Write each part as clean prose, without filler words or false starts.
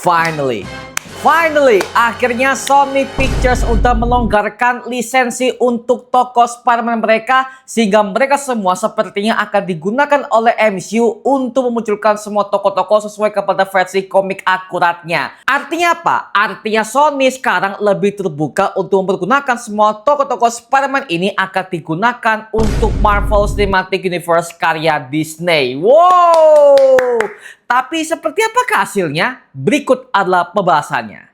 Finally, akhirnya Sony Pictures udah melonggarkan lisensi untuk tokoh Spider-Man mereka sehingga mereka semua sepertinya akan digunakan oleh MCU untuk memunculkan semua tokoh-tokoh sesuai kepada versi komik akuratnya. Artinya apa? Artinya Sony sekarang lebih terbuka untuk mempergunakan semua tokoh-tokoh Spider-Man ini akan digunakan untuk Marvel Cinematic Universe karya Disney. Wow! Tapi seperti apakah hasilnya? Berikut adalah pembahasannya.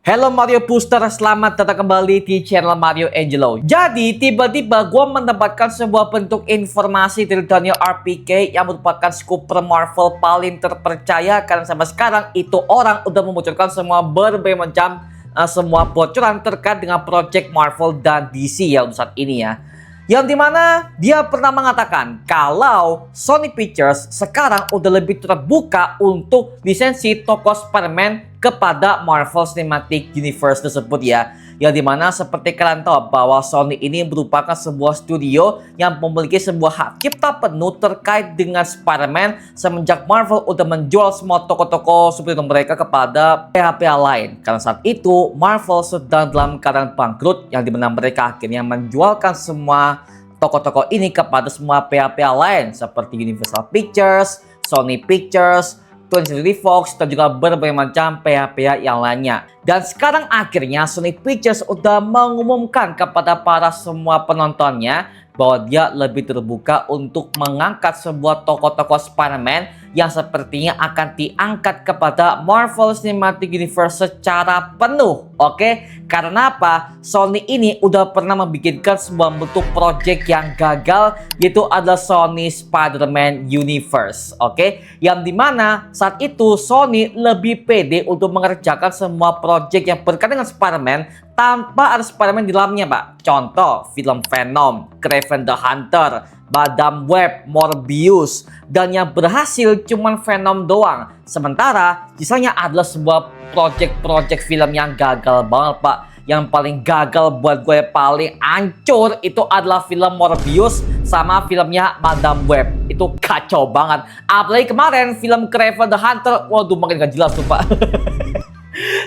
Halo Mario Booster, selamat datang kembali di channel Mario Angelo. Jadi tiba-tiba gue mendapatkan sebuah bentuk informasi dari Daniel RPK yang merupakan skuper Marvel paling terpercaya, karena sampai sekarang itu orang udah memunculkan semua berbagai macam semua bocoran terkait dengan project Marvel dan DC ya untuk saat ini ya. Yang dimana dia pernah mengatakan kalau Sony Pictures sekarang udah lebih terbuka untuk lisensi tokoh Spider-Man kepada Marvel Cinematic Universe tersebut ya. Yang dimana seperti kalian tahu bahwa Sony ini merupakan sebuah studio yang memiliki sebuah hak cipta penuh terkait dengan Spider-Man semenjak Marvel udah menjual semua tokoh-tokoh superhero mereka kepada pihak-pihak lain. Karena saat itu Marvel sedang dalam keadaan bangkrut, yang dimana mereka akhirnya menjualkan semua tokoh-tokoh ini kepada semua pihak-pihak lain seperti Universal Pictures, Sony Pictures, 20th Century Fox, dan juga berbagai macam pihak-pihak yang lainnya. Dan sekarang akhirnya Sony Pictures udah mengumumkan kepada para semua penontonnya bahwa dia lebih terbuka untuk mengangkat sebuah tokoh-tokoh Spider-Man yang sepertinya akan diangkat kepada Marvel Cinematic Universe secara penuh. Oke? Karena apa? Sony ini udah pernah membikinkan sebuah bentuk project yang gagal, yaitu adalah Sony Spider-Man Universe. Oke? Yang dimana saat itu Sony lebih pede untuk mengerjakan semua project yang berkaitan dengan Spider-Man tanpa ada Spider-Man di dalamnya, Pak. Contoh, film Venom, Kraven the Hunter, Madam Web, Morbius, dan yang berhasil cuman Venom doang. Sementara sisanya adalah sebuah project film yang gagal banget, Pak. Yang paling gagal buat gue, paling hancur itu adalah film Morbius sama filmnya Madam Web. Itu kacau banget. Apalagi kemarin film Kraven the Hunter, waduh makin gak jelas tuh, Pak.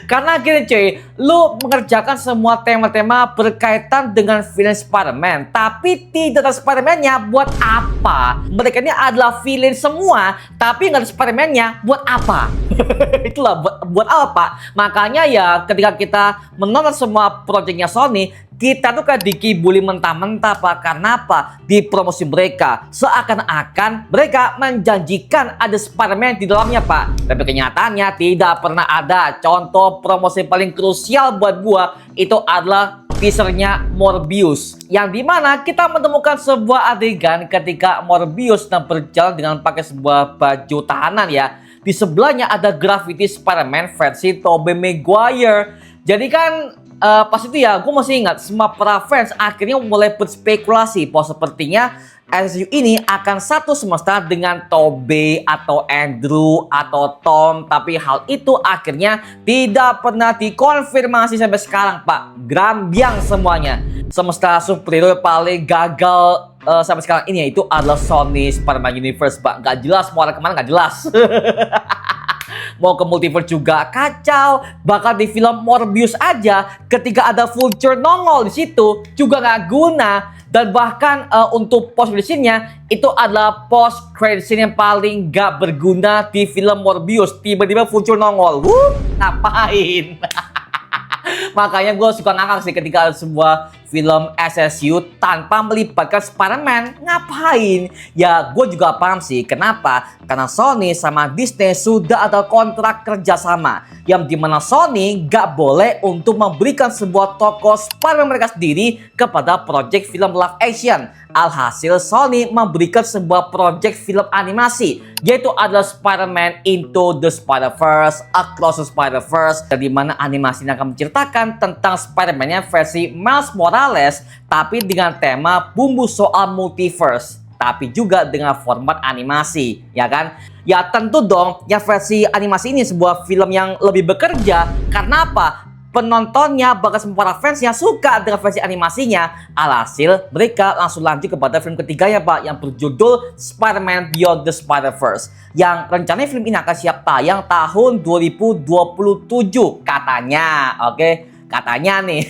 Karena gini cuy, lu mengerjakan semua tema-tema berkaitan dengan villain Spider-Man, tapi tidak ada Spider-Man-nya, buat apa? Mereka ini adalah villain semua, tapi nggak ada Spider-Man-nya, buat apa? Itulah buat apa? Makanya ya ketika kita menonton semua projectnya Sony, kita tuh kayak dikibuli mentah-mentah, Pak. Karena apa? Di promosi mereka seakan-akan mereka menjanjikan ada Spider-Man di dalamnya, Pak. Tapi kenyataannya tidak pernah ada. Contoh promosi paling krusial buat gua itu adalah teasernya Morbius, yang dimana kita menemukan sebuah adegan ketika Morbius sedang berjalan dengan pakai sebuah baju tahanan ya. Di sebelahnya ada graffiti Spider-Man versi Tobey Maguire. Jadi kan pas itu ya, gue masih ingat semua para fans akhirnya mulai berspekulasi bahwa sepertinya MCU ini akan satu semesta dengan Tobey atau Andrew atau Tom. Tapi hal itu akhirnya tidak pernah dikonfirmasi sampai sekarang, Pak. Grambiang semuanya. Semesta superhero paling gagal sampai sekarang ini yaitu adalah Sony Spider-Man Universe, Pak. Gak jelas mau arah kemana, gak jelas. Mau ke multiverse juga kacau. Bahkan di film Morbius aja ketika ada Vulture nongol di situ juga nggak guna. Dan bahkan untuk post credit scene-nya itu adalah post credit scene yang paling gak berguna di film Morbius. Tiba-tiba Vulture nongol. Ngapain? Makanya gue suka ngakak sih ketika ada sebuah film SSU tanpa melibatkan Spider-Man. Ngapain? Ya gue juga paham sih kenapa. Karena Sony sama Disney sudah ada kontrak kerjasama, yang dimana Sony gak boleh untuk memberikan sebuah tokoh Spider-Man mereka sendiri kepada project film live action. Alhasil Sony memberikan sebuah project film animasi, yaitu adalah Spider-Man Into the Spider-Verse, Across the Spider-Verse, di mana animasi ini akan menceritakan tentang Spider-Man-nya versi Miles Morales, tapi dengan tema bumbu soal multiverse. tapi juga dengan format animasi, ya kan? Ya tentu dong, ya versi animasi ini sebuah film yang lebih bekerja. Karena apa? Penontonnya, bahkan para fansnya suka dengan versi animasinya. Alhasil, mereka langsung lanjut kepada film ketiganya, Pak, yang berjudul Spider-Man Beyond the Spider-Verse. Yang rencananya film ini akan siap tayang tahun 2027 katanya, oke? Katanya nih.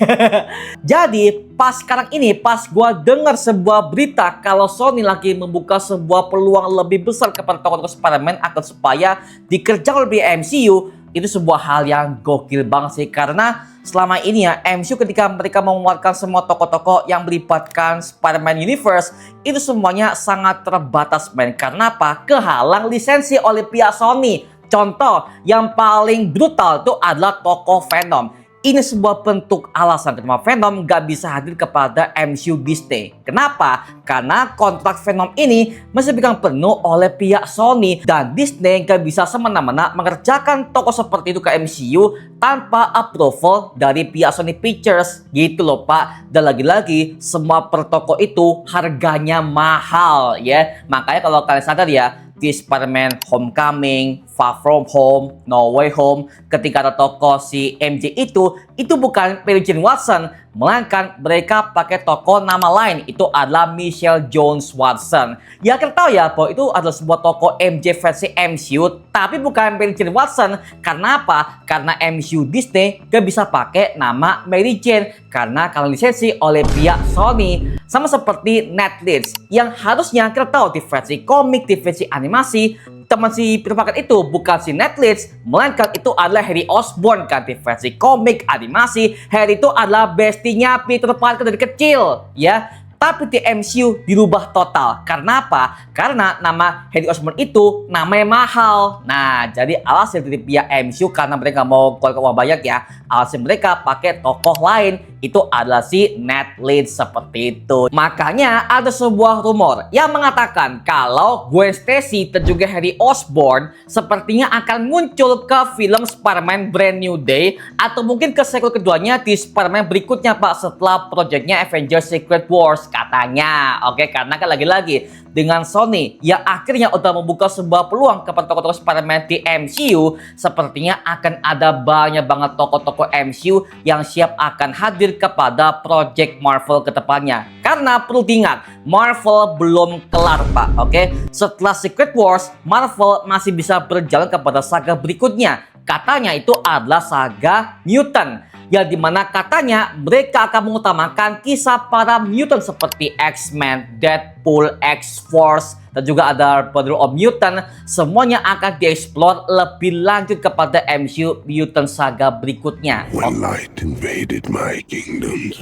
Jadi pas sekarang ini, pas gua dengar sebuah berita kalau Sony lagi membuka sebuah peluang lebih besar kepada tokoh-tokoh Spider-Man agar supaya dikerjakan oleh MCU, itu sebuah hal yang gokil banget sih. Karena selama ini ya, MCU ketika mereka mengeluarkan semua tokoh-tokoh yang melibatkan Spider-Man Universe, itu semuanya sangat terbatas, men. Karena apa? Kehalang lisensi oleh pihak Sony. Contoh yang paling brutal itu adalah tokoh Venom. Ini sebuah bentuk alasan kenapa Venom gak bisa hadir kepada MCU Disney. Kenapa? Karena kontrak Venom ini masih dipegang penuh oleh pihak Sony. Dan Disney gak bisa semena-mena mengerjakan tokoh seperti itu ke MCU tanpa approval dari pihak Sony Pictures. Gitu loh, Pak. Dan lagi-lagi, semua per tokoh itu harganya mahal ya. Makanya kalau kalian sadar ya, di Spider-Man Homecoming, Far From Home, No Way Home, ketika ada tokoh si MJ itu bukan Mary Jane Watson, melainkan mereka pakai tokoh nama lain, itu adalah Michelle Jones Watson. Ya kita tahu ya bahwa itu adalah sebuah tokoh MJ versi MCU, tapi bukan Mary Jane Watson. Karena apa? Karena MCU Disney gak bisa pakai nama Mary Jane karena kalau lisensi oleh pihak Sony. Sama seperti Netflix yang harusnya kita tahu di versi komik, di versi animasi, teman si Peter Parker itu bukan si Netflix, melainkan itu adalah Harry Osborn kan. Di versi komik animasi, Harry itu adalah bestinya Peter Parker dari kecil ya. Tapi di MCU dirubah total. Karena apa? Karena nama Harry Osborn itu namanya mahal. Nah, jadi alasan dari pihak MCU karena mereka mau keluar uang banyak ya, alasan mereka pakai tokoh lain, itu adalah si Netflix seperti itu. Makanya ada sebuah rumor yang mengatakan kalau Gwen Stacy dan juga Harry Osborn sepertinya akan muncul ke film Spider-Man Brand New Day, atau mungkin ke sequel keduanya di Spider-Man berikutnya, Pak, setelah proyeknya Avengers Secret Wars katanya. Oke, karena kan lagi-lagi dengan Sony yang akhirnya udah membuka sebuah peluang kepada tokoh-tokoh Spider-Man di MCU, sepertinya akan ada banyak banget tokoh-tokoh MCU yang siap akan hadir kepada project Marvel ke depannya. Karena perlu diingat, Marvel belum kelar, Pak. Oke, setelah Secret Wars, Marvel masih bisa berjalan kepada saga berikutnya. Katanya itu adalah saga Mutant, yang dimana katanya mereka akan mengutamakan kisah para mutant seperti X-Men, Deadpool, X-Force, dan juga ada Brotherhood of Mutant. Semuanya akan dieksplor lebih lanjut kepada MCU Mutant Saga berikutnya. When light invaded my kingdom,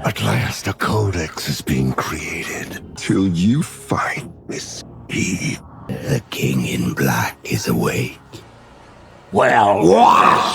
at last a codex is being created. Till you find this key, the king in black is awake. Well,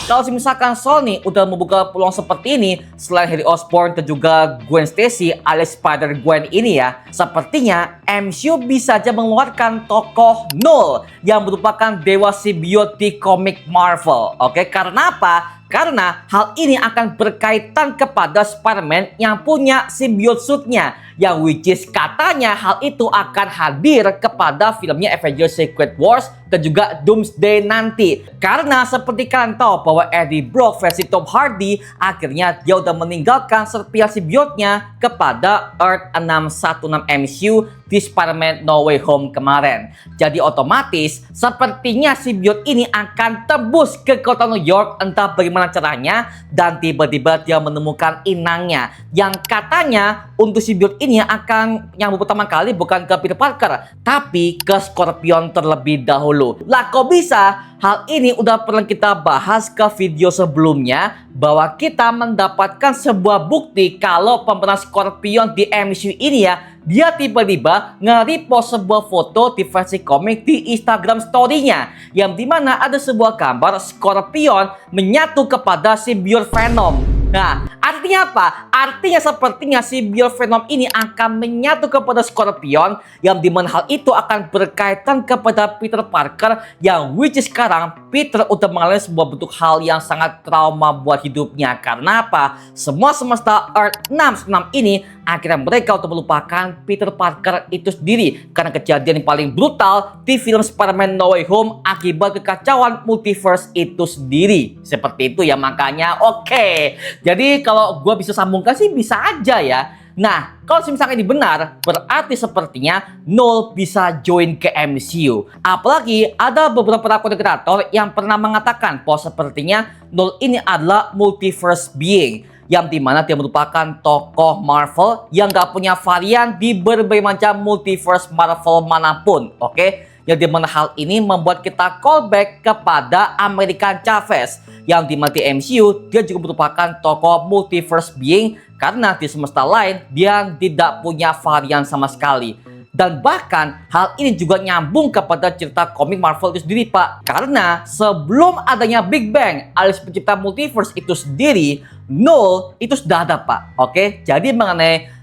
kalau misalkan Sony udah membuka peluang seperti ini, selain Harry Osborn dan juga Gwen Stacy alias Spider-Gwen ini ya, sepertinya MCU bisa aja mengeluarkan tokoh Null yang merupakan dewa simbiot di komik Marvel. Oke, karena apa? Karena hal ini akan berkaitan kepada Spider-Man yang punya symbiote suitnya, yang which is katanya hal itu akan hadir kepada filmnya Avengers Secret Wars dan juga Doomsday nanti. Karena seperti kalian tahu bahwa Eddie Brock versi Tom Hardy akhirnya dia udah meninggalkan serpihan simbiotnya kepada Earth 616 MCU di Spider-Man No Way Home kemarin. Jadi otomatis sepertinya simbiot ini akan tembus ke kota New York, entah bagaimana caranya, dan tiba-tiba dia menemukan inangnya yang katanya untuk simbiot ini akan nyambut pertama kali bukan ke Peter Parker tapi ke Scorpion terlebih dahulu. Lah kok bisa? Hal ini udah pernah kita bahas ke video sebelumnya bahwa kita mendapatkan sebuah bukti kalau pemeran Scorpion di MCU ini ya, dia tiba-tiba nge-repost sebuah foto di versi komik di Instagram story-nya, yang dimana ada sebuah gambar Scorpion menyatu kepada simbiot Venom. Nah, artinya apa? Artinya sepertinya si Beyond Venom ini akan menyatu kepada Scorpion, yang dimana hal itu akan berkaitan kepada Peter Parker, yang which is sekarang Peter udah mengalami sebuah bentuk hal yang sangat trauma buat hidupnya. Karena apa? Semua semesta Earth 66 ini akhirnya mereka untuk melupakan Peter Parker itu sendiri karena kejadian yang paling brutal di film Spider-Man No Way Home akibat kekacauan multiverse itu sendiri. Seperti itu ya, makanya oke. Jadi kalau gue bisa sambungkan sih bisa aja ya. Nah, kalau misalnya ini benar, berarti sepertinya Null bisa join ke MCU. Apalagi ada beberapa akun kreator yang pernah mengatakan bahwa sepertinya Null ini adalah multiverse being, yang dimana dia merupakan tokoh Marvel yang gak punya varian di berbagai macam multiverse Marvel manapun. Oke? Yang dimana hal ini membuat kita callback kepada American Chavez, yang dimana di MCU dia juga merupakan tokoh multiverse being karena di semesta lain dia tidak punya varian sama sekali. Dan bahkan hal ini juga nyambung kepada cerita komik Marvel itu sendiri, Pak. Karena sebelum adanya Big Bang alias pencipta multiverse itu sendiri, Null itu sudah ada, Pak. Oke, jadi mengenai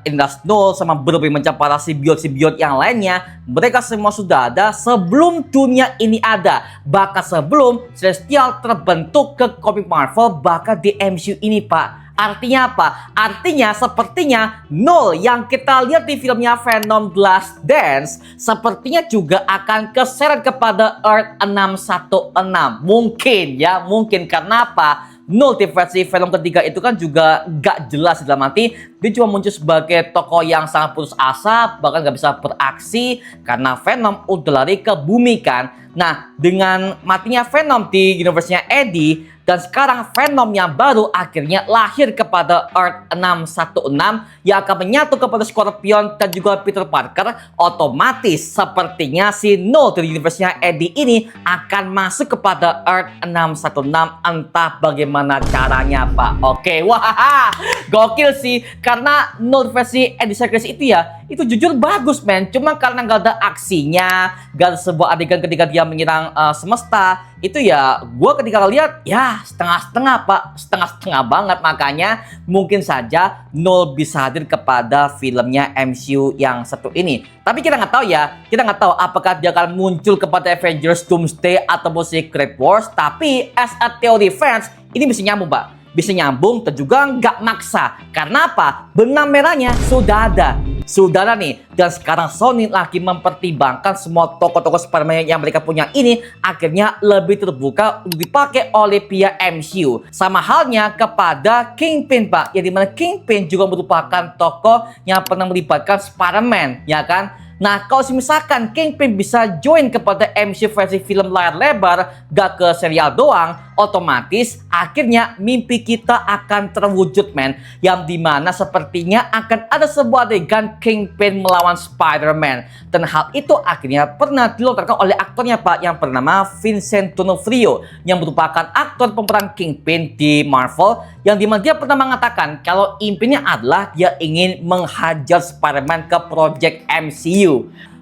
Indas Null sama berbagai macam para simbiot-simbiot yang lainnya, mereka semua sudah ada sebelum dunia ini ada. Bahkan sebelum Celestial terbentuk ke komik Marvel, bahkan di MCU ini, Pak. Artinya apa? Artinya sepertinya Null yang kita lihat di filmnya Venom The Last Dance sepertinya juga akan keseret kepada Earth 616. Mungkin ya, mungkin. Karena apa? Null di versi film ketiga itu kan juga gak jelas dalam arti dia cuma muncul sebagai tokoh yang sangat putus asa, bahkan gak bisa beraksi karena Venom udah lari ke bumi kan. Nah, dengan matinya Venom di universe-nya Eddie, dan sekarang Venom yang baru akhirnya lahir kepada Earth 616 yang akan menyatu kepada Scorpion dan juga Peter Parker, otomatis sepertinya si Null dari universe-nya Eddie ini akan masuk kepada Earth 616, entah bagaimana caranya, Pak. Oke, wah, gokil sih. Karena Null versi Eddie Serkis itu ya, itu jujur bagus, men. Cuma karena gak ada aksinya, gak ada sebuah adegan ketika dia menyerang semesta, itu ya gue ketika lihat ya setengah-setengah, Pak, setengah-setengah banget. Makanya mungkin saja Null bisa hadir kepada filmnya MCU yang satu ini. Tapi kita nggak tahu ya, kita nggak tahu apakah dia akan muncul kepada Avengers Doomsday atau Secret Wars. Tapi as a theory fans, ini bisa nyambung, Pak. Bisa nyambung dan juga nggak maksa. Karena apa? Benang merahnya sudah ada. Sudah ada nih. Dan sekarang Sony lagi mempertimbangkan semua tokoh-tokoh Spider-Man yang mereka punya ini akhirnya lebih terbuka untuk dipakai oleh pihak MCU. Sama halnya kepada Kingpin, Pak. Yang dimana Kingpin juga merupakan tokoh yang pernah melibatkan Spider-Man, ya kan? Nah, kalau misalkan Kingpin bisa join kepada MCU versi film layar lebar, gak ke serial doang, otomatis akhirnya mimpi kita akan terwujud, men. Yang dimana sepertinya akan ada sebuah adegan Kingpin melawan Spider-Man. Dan hal itu akhirnya pernah dilontarkan oleh aktornya, Pak, yang bernama Vincent D'Onofrio, yang merupakan aktor pemeran Kingpin di Marvel, yang dimana dia pernah mengatakan kalau impiannya adalah dia ingin menghajar Spider-Man ke project MCU.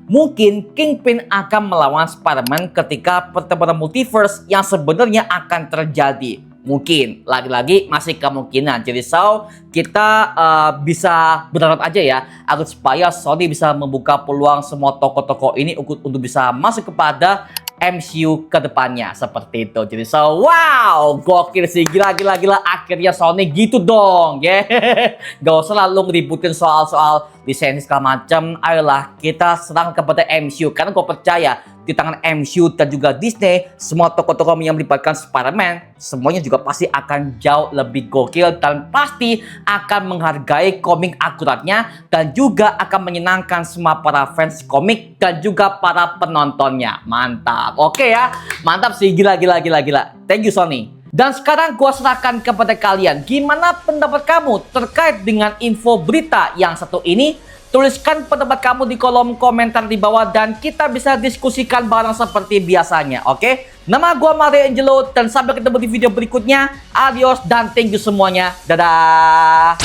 Mungkin Kingpin akan melawan Spider-Man ketika pertempuran multiverse yang sebenarnya akan terjadi. Mungkin, lagi-lagi masih kemungkinan. Jadi kita bisa berharap aja ya, agar supaya Sony bisa membuka peluang semua tokoh-tokoh ini untuk bisa masuk kepada MCU ke depannya, seperti itu. Jadi wow, gokil sih, gila. Akhirnya Sony gitu dong, ya. Gak usah lalu ngeributin soal-soal lisensi segala macam. Ayolah, kita serang kepada MCU, karena gue percaya di tangan MCU dan juga Disney, semua tokoh-tokoh yang melibatkan Spider-Man, semuanya juga pasti akan jauh lebih gokil dan pasti akan menghargai komik akuratnya dan juga akan menyenangkan semua para fans komik dan juga para penontonnya. Mantap. Oke ya, mantap sih, gila. Thank you Sony. Dan sekarang gua serahkan kepada kalian, gimana pendapat kamu terkait dengan info berita yang satu ini? Tuliskan pendapat kamu di kolom komentar di bawah dan kita bisa diskusikan bareng seperti biasanya, oke? Nama gua Mario Angelo dan sampai ketemu di video berikutnya. Adios dan thank you semuanya. Dadah.